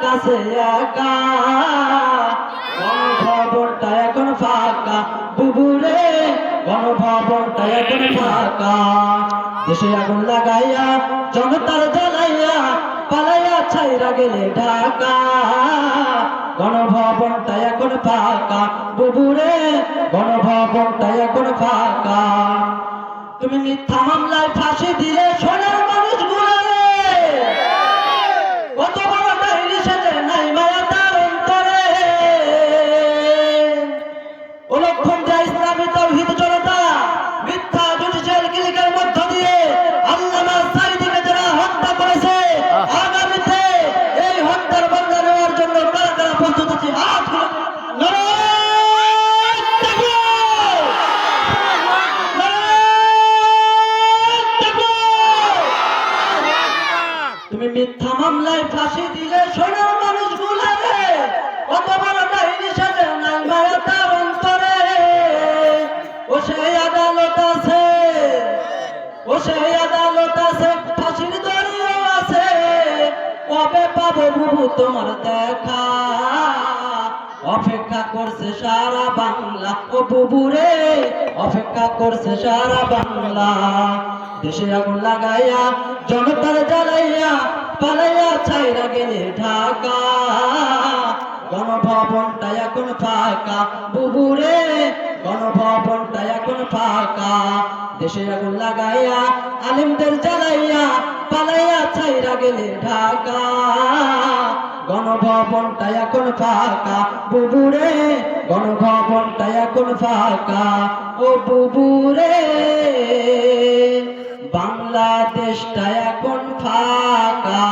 কাছে একা গণভবনটা এখন ফাঁকা বুবুরে গণভবনটা এখন ফাঁকা দেশে আগুন লাগাইয়া জনতার জ্বালাইয়া পালাইয়া ছাইরা গেলে ঢাকা গণভবনটা এখন ফাঁকা বুবুরে গণভবনটা এখন ফাঁকা তুমি মিথ্যা মামলায় ফাঁসি দিলে সোনার মানুষগুলোরে কত বড় ডাইনি সাজে নাই মায়া তার অন্তরে ও লক্ষণ যায় ইসলামী তাওহীদ জনতা মিথ্যা জুডিশিয়াল ক্লিকের মধ্য দিয়ে আল্লামা সাঈদীকে যারা হত্যা করেছে আগামীতে এই হত্যার বদলা নেওয়ার জন্য কারা কারা প্রস্তুত আছে হাত তুমি মিথ্যা মামলায় ফাঁসি দিলে সোনার মানুষগুলোরে কত বড় ডাইনি সাজে নাই মায়া তার অন্তরে ও সেই আদালত আছে ও সেই আদালত আছে ফাঁসির দড়িও আছে কবে পাবো বুবু তোমার দেখা অপেক্ষা করছে সারা বাংলা ও বুবুরে অপেক্ষা করছে সারা বাংলা দেশে আগুন লাগাইয়া জনতার জ্বালাইয়া পালাইয়া ছাইরা গেলে ঢাকা গণভবনটা এখন ফাঁকা বুবুরে গণভবনটা এখন ফাঁকা দেশে আগুন লাগাইয়া আলিমদের জ্বালাইয়া পালাইয়া ছাইরা গেলে ঢাকা গণভবনটা এখন ফাঁকা বুবুরে গণভবনটা এখন ফাঁকা ও বুবুরে বাংলাদেশটা এখন ফাঁকা।